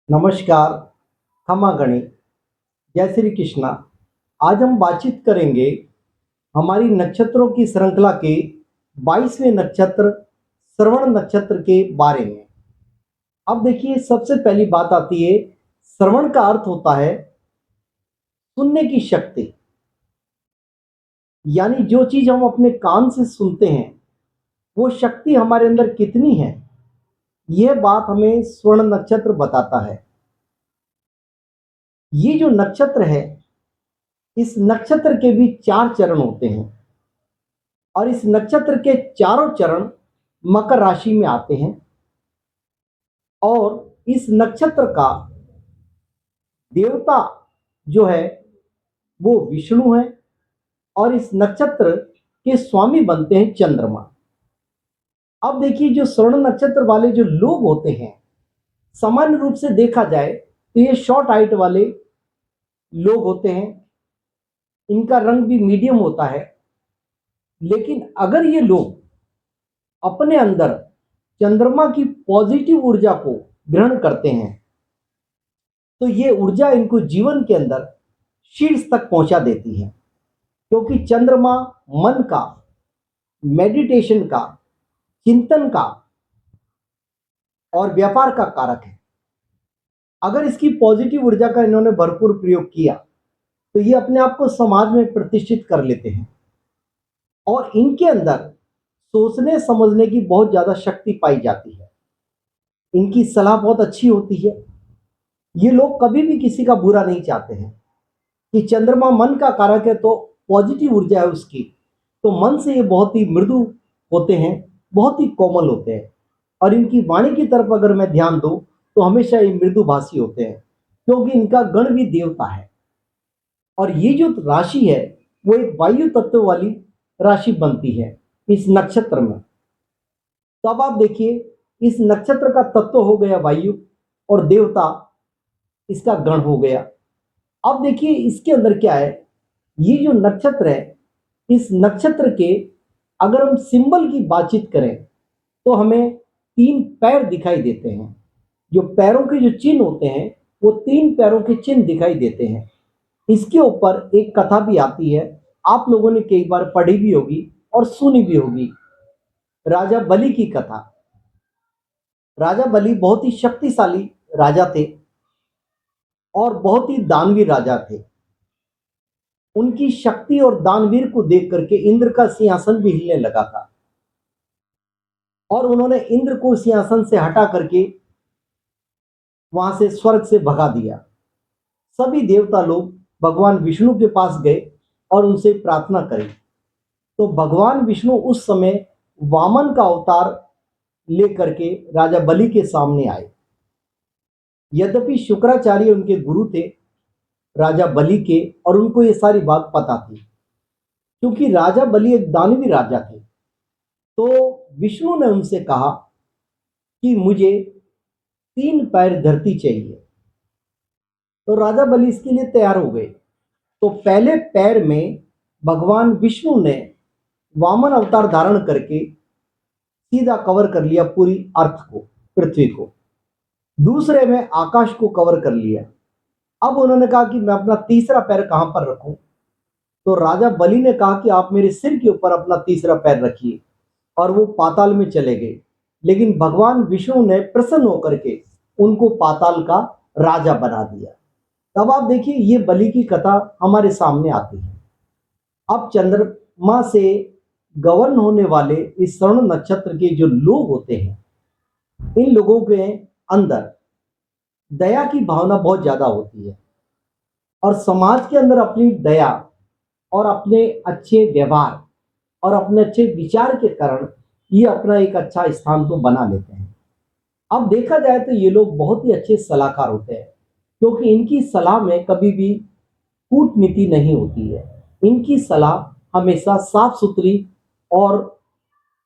नमस्कार, खमा गणी, जय श्री कृष्णा। आज हम बातचीत करेंगे हमारी नक्षत्रों की श्रृंखला के 22वें नक्षत्र श्रवण नक्षत्र के बारे में। अब देखिए, सबसे पहली बात आती है, श्रवण का अर्थ होता है सुनने की शक्ति। यानी जो चीज हम अपने कान से सुनते हैं वो शक्ति हमारे अंदर कितनी है, यह बात हमें स्वर्ण नक्षत्र बताता है। ये जो नक्षत्र है, इस नक्षत्र के भी 4 चरण होते हैं और इस नक्षत्र के चारों चरण मकर राशि में आते हैं। और इस नक्षत्र का देवता जो है वो विष्णु है और इस नक्षत्र के स्वामी बनते हैं चंद्रमा। अब देखिए, जो स्वर्ण नक्षत्र वाले जो लोग होते हैं, सामान्य रूप से देखा जाए तो ये शॉर्ट हाइट वाले लोग होते हैं। इनका रंग भी मीडियम होता है। लेकिन अगर ये लोग अपने अंदर चंद्रमा की पॉजिटिव ऊर्जा को ग्रहण करते हैं तो ये ऊर्जा इनको जीवन के अंदर शीर्ष तक पहुंचा देती है। क्योंकि चंद्रमा मन का, मेडिटेशन का, चिंतन का और व्यापार का कारक है। अगर इसकी पॉजिटिव ऊर्जा का इन्होंने भरपूर प्रयोग किया तो ये अपने आप को समाज में प्रतिष्ठित कर लेते हैं और इनके अंदर सोचने समझने की बहुत ज्यादा शक्ति पाई जाती है। इनकी सलाह बहुत अच्छी होती है। ये लोग कभी भी किसी का बुरा नहीं चाहते हैं कि चंद्रमा मन का कारक है तो पॉजिटिव ऊर्जा है उसकी, तो मन से ये बहुत ही मृदु होते हैं, बहुत ही कोमल होते हैं। और इनकी वाणी की तरफ अगर मैं ध्यान दूं तो हमेशा ये मृदुभाषी होते हैं, क्योंकि इनका गण भी देवता है। और ये जो राशि है वो एक वायु तत्व वाली राशि बनती है इस नक्षत्र में। तो अब आप देखिए, इस नक्षत्र का तत्व हो गया वायु और देवता इसका गण हो गया। अब देखिए इसके अंदर क्या है, ये जो नक्षत्र है, इस नक्षत्र के अगर हम सिंबल की बातचीत करें तो हमें 3 पैर दिखाई देते हैं। जो पैरों के जो चिन्ह होते हैं वो 3 पैरों के चिन्ह दिखाई देते हैं। इसके ऊपर एक कथा भी आती है, आप लोगों ने कई बार पढ़ी भी होगी और सुनी भी होगी, राजा बलि की कथा। राजा बलि बहुत ही शक्तिशाली राजा थे और बहुत ही दानवीर राजा थे। उनकी शक्ति और दानवीर को देख करके इंद्र का सिंहासन भी हिलने लगा था और उन्होंने इंद्र को सिंहासन से हटा करके वहां से स्वर्ग से भगा दिया। सभी देवता लोग भगवान विष्णु के पास गए और उनसे प्रार्थना करी। तो भगवान विष्णु उस समय वामन का अवतार लेकर के राजा बलि के सामने आए। यद्यपि शुक्राचार्य उनके गुरु थे राजा बलि के, और उनको ये सारी बात पता थी। क्योंकि राजा बलि एक दानवी राजा थे, तो विष्णु ने उनसे कहा कि मुझे 3 पैर धरती चाहिए। तो राजा बलि इसके लिए तैयार हो गए। तो पहले पैर में भगवान विष्णु ने वामन अवतार धारण करके सीधा कवर कर लिया पूरी अर्थ को, पृथ्वी को। दूसरे में आकाश को कवर कर लिया। अब उन्होंने कहा कि मैं अपना तीसरा पैर कहां पर रखूं। तो राजा बलि ने कहा कि आप मेरे सिर के ऊपर अपना तीसरा पैर रखिए, और वो पाताल में चले गए। लेकिन भगवान विष्णु ने प्रसन्न होकर के उनको पाताल का राजा बना दिया। तब आप देखिए, ये बलि की कथा हमारे सामने आती है। अब चंद्रमा से गवर्न होने वाले इस स्वर्ण नक्षत्र के जो लोग होते हैं, इन लोगों के अंदर दया की भावना बहुत ज्यादा होती है और समाज के अंदर अपनी दया और अपने अच्छे व्यवहार और अपने अच्छे विचार के कारण ये अपना एक अच्छा स्थान तो बना लेते हैं। अब देखा जाए तो ये लोग बहुत ही अच्छे सलाहकार होते हैं, क्योंकि इनकी सलाह में कभी भी कूटनीति नहीं होती है। इनकी सलाह हमेशा साफ सुथरी और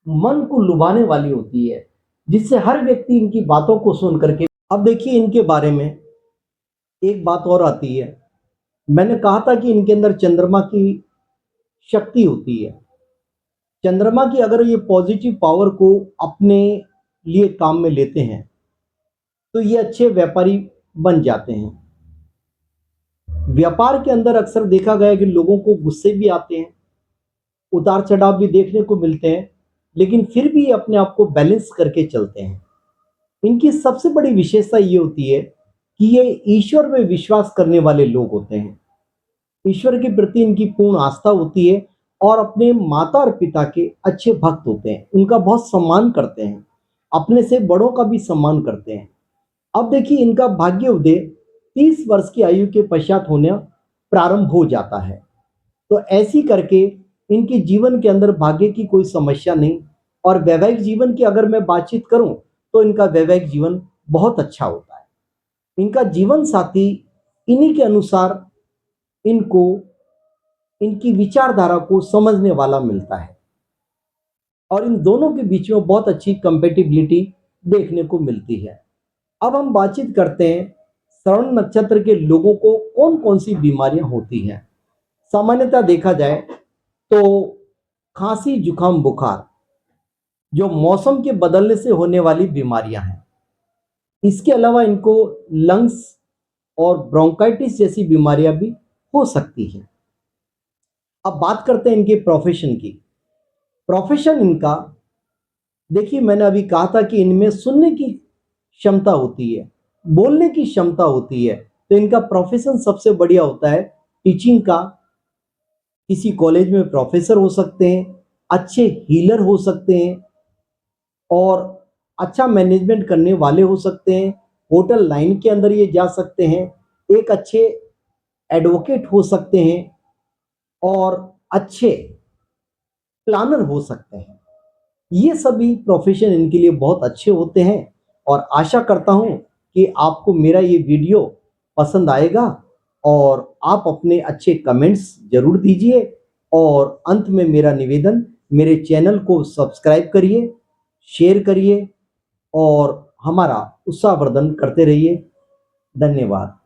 मन को लुभाने वाली होती है, जिससे हर व्यक्ति इनकी बातों को सुन करके। अब देखिए, इनके बारे में एक बात और आती है। मैंने कहा था कि इनके अंदर चंद्रमा की शक्ति होती है। चंद्रमा की अगर ये पॉजिटिव पावर को अपने लिए काम में लेते हैं तो ये अच्छे व्यापारी बन जाते हैं। व्यापार के अंदर अक्सर देखा गया है कि लोगों को गुस्से भी आते हैं, उतार चढ़ाव भी देखने को मिलते हैं, लेकिन फिर भी अपने आप को बैलेंस करके चलते हैं। इनकी सबसे बड़ी विशेषता ये होती है कि ये ईश्वर में विश्वास करने वाले लोग होते हैं। ईश्वर के प्रति इनकी पूर्ण आस्था होती है और अपने माता और पिता के अच्छे भक्त होते हैं, उनका बहुत सम्मान करते हैं, अपने से बड़ों का भी सम्मान करते हैं। अब देखिए इनका भाग्य उदय 30 वर्ष की आयु के पश्चात होना प्रारंभ हो जाता है। तो ऐसी करके इनके जीवन के अंदर भाग्य की कोई समस्या नहीं। और वैवाहिक जीवन की अगर मैं बातचीत करूं तो इनका वैवाहिक जीवन बहुत अच्छा होता है। इनका जीवन साथी इन्हीं के अनुसार इनको इनकी विचारधारा को समझने वाला मिलता है और इन दोनों के बीच में बहुत अच्छी कंपेटिबिलिटी देखने को मिलती है। अब हम बातचीत करते हैं श्रवण नक्षत्र के लोगों को कौन कौन सी बीमारियां होती हैं। सामान्यतः देखा जाए तो खांसी जुकाम बुखार जो मौसम के बदलने से होने वाली बीमारियां हैं। इसके अलावा इनको लंग्स और ब्रोंकाइटिस जैसी बीमारियां भी हो सकती हैं। अब बात करते हैं इनके प्रोफेशन की। प्रोफेशन इनका, देखिए मैंने अभी कहा था कि इनमें सुनने की क्षमता होती है, बोलने की क्षमता होती है, तो इनका प्रोफेशन सबसे बढ़िया होता है टीचिंग का। किसी कॉलेज में प्रोफेसर हो सकते हैं, अच्छे हीलर हो सकते हैं और अच्छा मैनेजमेंट करने वाले हो सकते हैं। होटल लाइन के अंदर ये जा सकते हैं, एक अच्छे एडवोकेट हो सकते हैं और अच्छे प्लानर हो सकते हैं। ये सभी प्रोफेशन इनके लिए बहुत अच्छे होते हैं और आशा करता हूं कि आपको मेरा ये वीडियो पसंद आएगा और आप अपने अच्छे कमेंट्स जरूर दीजिए। और अंत में मेरा निवेदन, मेरे चैनल को सब्सक्राइब करिए, शेयर करिए और हमारा उत्साहवर्धन करते रहिए। धन्यवाद।